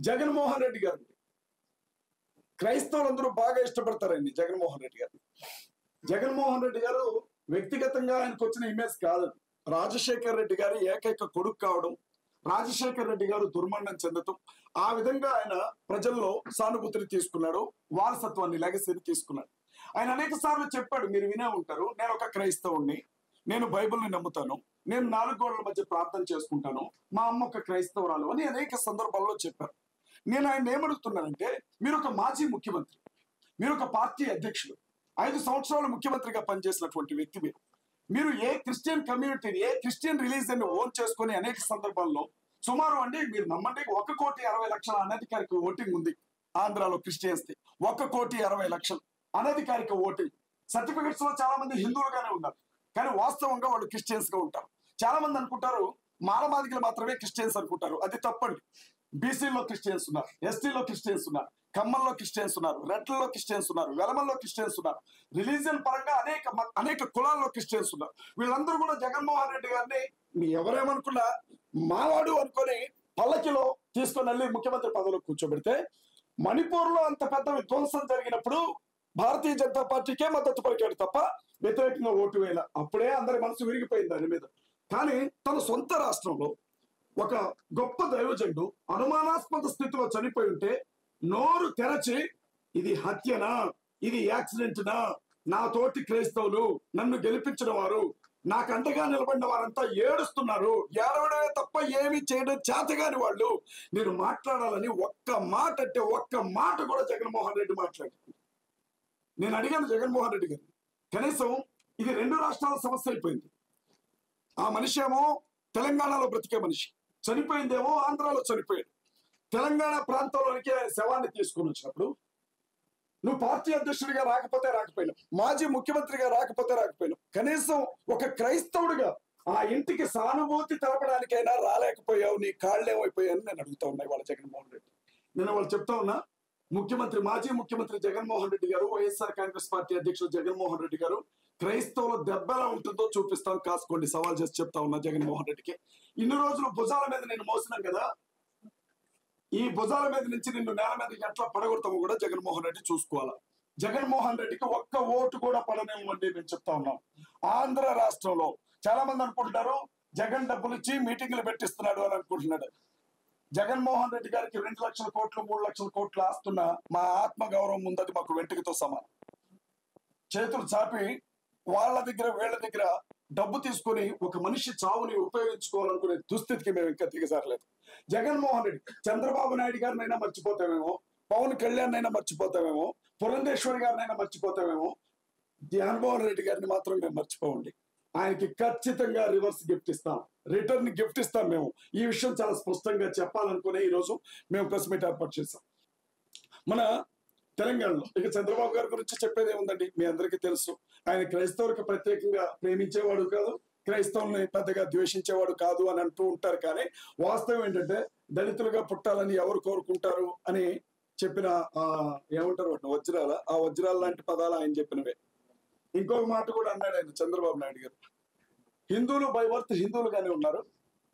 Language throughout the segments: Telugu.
జగన్మోహన్ రెడ్డి గారు క్రైస్తవులందరూ బాగా ఇష్టపడతారండి జగన్మోహన్ రెడ్డి గారు. జగన్మోహన్ రెడ్డి గారు వ్యక్తిగతంగా ఆయనకు వచ్చిన ఇమేజ్ కాదు. రాజశేఖర్ రెడ్డి గారి ఏకైక కొడుకు కావడం, రాజశేఖర్ రెడ్డి గారు దుర్మరణం చెందటం, ఆ విధంగా ఆయన ప్రజల్లో సానుభూతిని తీసుకున్నాడు, వారసత్వాన్ని లెగసీని తీసుకున్నాడు. ఆయన అనేక సార్లు చెప్పాడు, మీరు వినే ఉంటారు, నేను ఒక క్రైస్తవుణ్ణి, నేను బైబిల్ని నమ్ముతాను, నేను 4 గోడల మధ్య ప్రార్థన చేసుకుంటాను, మా అమ్మ ఒక క్రైస్తవురాలు అని అనేక సందర్భాల్లో చెప్పారు. నేను ఆయన ఏమడుగుతున్నానంటే, మీరు ఒక మాజీ ముఖ్యమంత్రి, మీరు ఒక పార్టీ అధ్యక్షుడు, 5 సంవత్సరాలు ముఖ్యమంత్రిగా పనిచేసినటువంటి వ్యక్తి మీరు ఏ క్రిస్టియన్ కమ్యూనిటీని, ఏ క్రిస్టియన్ రిలీజియన్ ఓన్ చేసుకుని అనేక సందర్భాల్లో సుమారు అండి, మీరు నమ్మండి, 1,60,00,000 అనధికారిక ఓటింగ్ ఉంది ఆంధ్రాలో క్రిస్టియన్స్ ది. 1,60,00,000 అనధికారిక ఓటింగ్. సర్టిఫికెట్స్ లో చాలా మంది హిందువులుగానే ఉన్నారు, కానీ వాస్తవంగా వాళ్ళు క్రిస్టియన్స్ గా ఉంటారు. చాలా మంది అనుకుంటారు మాలమాదిగలు మాత్రమే క్రిస్టియన్స్ అనుకుంటారు, అది తప్పండి. బీసీలో క్రిస్టియన్స్ ఉన్నారు, ఎస్టీలో క్రిస్టియన్స్ ఉన్నారు, కమ్మల్లో క్రిస్టియన్స్ ఉన్నారు, రెడ్లలో క్రిస్టియన్స్ ఉన్నారు, వెలమల్లో క్రిస్టియన్స్ ఉన్నారు, రిలీజియన్ పరంగా అనేక కులాల్లో క్రిస్టియన్స్ ఉన్నారు. వీళ్ళందరూ కూడా జగన్మోహన్ రెడ్డి గారిని ఎవరేమనుకున్నా మావాడు అనుకొని పల్లకిలో తీసుకొని వెళ్ళి ముఖ్యమంత్రి పదవిలో కూర్చోబెడితే, మణిపూర్ లో అంత పెద్ద విధ్వంసం జరిగినప్పుడు భారతీయ జనతా పార్టీకే మద్దతు పలికాడు తప్ప వ్యతిరేకంగా ఓటు వేయాల. అప్పుడే అందరి మనసు విరిగిపోయింది దాని మీద. కానీ తన సొంత రాష్ట్రంలో ఒక గొప్ప దైవజనుడు అనుమానాస్పద స్థితిలో చనిపోయి ఉంటే నోరు తెరచి, ఇది హత్యనా, ఇది యాక్సిడెంట్నా, నా తోటి క్రైస్తవులు, నన్ను గెలిపించిన వారు, నాకు అండగా నిలబడిన వారంతా ఏడుస్తున్నారు, ఏడవడమే తప్ప ఏమీ చేయడం చేతగాని వాళ్ళు, నేను మాట్లాడాలని ఒక్క మాట అంటే ఒక్క మాట కూడా జగన్మోహన్ రెడ్డి మాట్లాడారు. నేను అడిగాను జగన్మోహన్ రెడ్డి గారు, కనీసం ఇది 2 రాష్ట్రాల సమస్య అయిపోయింది. ఆ మనిషి ఏమో తెలంగాణలో బ్రతికే మనిషి, చనిపోయిందేమో ఆంధ్రాలో చనిపోయాడు. తెలంగాణ ప్రాంతంలోనికి శవాన్ని తీసుకుని వచ్చినప్పుడు నువ్వు పార్టీ అధ్యక్షుడిగా రాకపోయినావు, మాజీ ముఖ్యమంత్రిగా రాకపోయినావు, కనీసం ఒక క్రైస్తవుడిగా ఆ ఇంటికి సానుభూతి తెలపడానికైనా రాలేకపోయావు, నీ కాళ్ళేమైపోయాయని నేను అడుగుతా ఉన్నా వాళ్ళ జగన్మోహన్ రెడ్డి. నేను వాళ్ళు చెప్తా ఉన్నా, మాజీ ముఖ్యమంత్రి జగన్మోహన్ రెడ్డి గారు, వైఎస్ఆర్ కాంగ్రెస్ పార్టీ అధ్యక్షుడు జగన్మోహన్ రెడ్డి గారు, క్రైస్తవుల దెబ్బ ఎలా ఉంటుందో చూపిస్తాను, కాసుకోండి, సవాల్ చేసి చెప్తా ఉన్నా జగన్మోహన్ రెడ్డికి. ఇన్ని రోజులు భుజాల మీద నేను మోసినాం కదా, ఈ భుజాల మీద నుంచి నిన్ను నేల మీద ఎట్లా పడగొడతామో కూడా జగన్మోహన్ రెడ్డి చూసుకోవాలా. జగన్మోహన్ రెడ్డికి ఒక్క ఓటు కూడా పడనివ్వండి మేము చెప్తా ఉన్నాం. ఆంధ్ర రాష్ట్రంలో చాలా మంది అనుకుంటున్నారు జగన్ డబ్బులు ఇచ్చి మీటింగ్లు పెట్టిస్తున్నాడు అని అనుకుంటున్నాడు. జగన్మోహన్ రెడ్డి గారికి 2 లక్షల కోట్లు 3 లక్షల కోట్లు ఆస్తున్న మా ఆత్మ గౌరవం ఉందని మాకు వెంట్రుకతో సమానం. చేతులు చాపి వాళ్ళ దగ్గర వీళ్ళ దగ్గర డబ్బు తీసుకొని ఒక మనిషి చావుని ఉపయోగించుకోవాలనుకునే దుస్థితికి మేము ఇంకా దిగజారలేదు. జగన్మోహన్ రెడ్డి చంద్రబాబు నాయుడు గారినైనా మర్చిపోతామేమో, పవన్ కళ్యాణ్ అయినా మర్చిపోతామేమో, పురంధేశ్వరి గారినైనా మర్చిపోతామేమో, జగన్మోహన్ రెడ్డి గారిని మాత్రం మేము మర్చిపోండి. ఆయనకి ఖచ్చితంగా రివర్స్ గిఫ్ట్ ఇస్తాం, రిటర్న్ గిఫ్ట్ ఇస్తాం. మేము ఈ విషయం చాలా స్పష్టంగా చెప్పాలనుకునే ఈరోజు మేము ప్రెస్ మీట్ ఏర్పాటు చేస్తాం. మన తెలంగాణలో ఇక చంద్రబాబు గారి గురించి చెప్పేది ఏముందండి, మీ అందరికీ తెలుసు. ఆయన క్రైస్తవులకు ప్రత్యేకంగా ప్రేమించేవాడు కాదు, క్రైస్తవుల్ని పెద్దగా ద్వేషించేవాడు కాదు అని అంటూ ఉంటారు. కానీ వాస్తవం ఏంటంటే దళితులుగా పుట్టాలని ఎవరు కోరుకుంటారు అని చెప్పిన ఏమంటారు వజ్రాల, ఆ వజ్రాల లాంటి పదాలు ఆయన చెప్పినవే. ఇంకొక మాట కూడా అన్నాడు ఆయన, చంద్రబాబు నాయుడు గారు, హిందువులు బై బర్త్ హిందువులుగానే ఉన్నారు,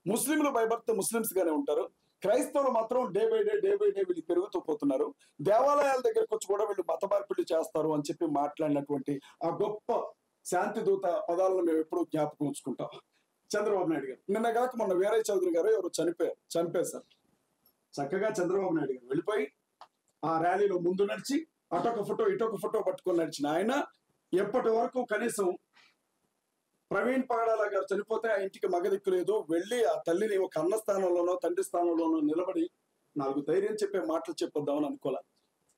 ముస్లింలు బై బర్త్ ముస్లిమ్స్ గానే ఉంటారు, క్రైస్తవులు మాత్రం డే బై డే వీళ్ళు పెరుగుతూ పోతున్నారు, దేవాలయాల దగ్గరకు వచ్చి కూడా వీళ్ళు మత మార్పిడి చేస్తారు అని చెప్పి మాట్లాడినటువంటి ఆ గొప్ప శాంతి దూత పదాలను మేము ఎప్పుడూ జ్ఞాపకం ఉంచుకుంటాం. చంద్రబాబు నాయుడు గారు నిన్న కాక మొన్న వీరయ్య చౌదరి గారు ఎవరు చనిపోయారు. చక్కగా చంద్రబాబు నాయుడు గారు వెళ్ళిపోయి ఆ ర్యాలీలో ముందు నడిచి అటొక ఫోటో ఇటొక ఫోటో పట్టుకొని నడిచిన ఆయన ఎప్పటి వరకు కనీసం ప్రవీణ్ పగడాల గారు చనిపోతే ఆ ఇంటికి మగదిక్కు లేదు, వెళ్ళి ఆ తల్లిని ఒక అన్న స్థానంలోనో తండ్రి స్థానంలోనో నిలబడి 4 ధైర్యం చెప్పే మాటలు చెప్పొద్దామని అనుకోలే.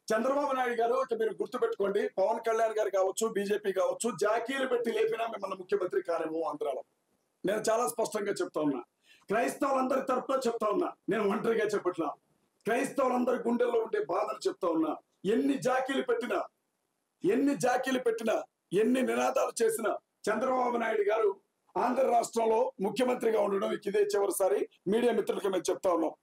చంద్రబాబు నాయుడు గారు మీరు గుర్తుపెట్టుకోండి, పవన్ కళ్యాణ్ గారు కావచ్చు, బీజేపీ కావచ్చు, జాకీలు పెట్టి లేపినా మిమ్మల్ని ముఖ్యమంత్రి కారేమో ఆంధ్రాలో. నేను చాలా స్పష్టంగా చెప్తా ఉన్నా, క్రైస్తవులందరి తరపున చెప్తా ఉన్నా, నేను ఒంటరిగా చెప్పట్లా, క్రైస్తవులందరి గుండెల్లో ఉండే బాధలు చెప్తా ఉన్నా. ఎన్ని జాకీలు పెట్టినా ఎన్ని నినాదాలు చేసినా చంద్రబాబు నాయుడు గారు ఆంధ్ర రాష్ట్రంలో ముఖ్యమంత్రిగా ఉండడం ఇదే చివరిసారి. మీడియా మిత్రులకి మేము చెప్తా ఉన్నాం,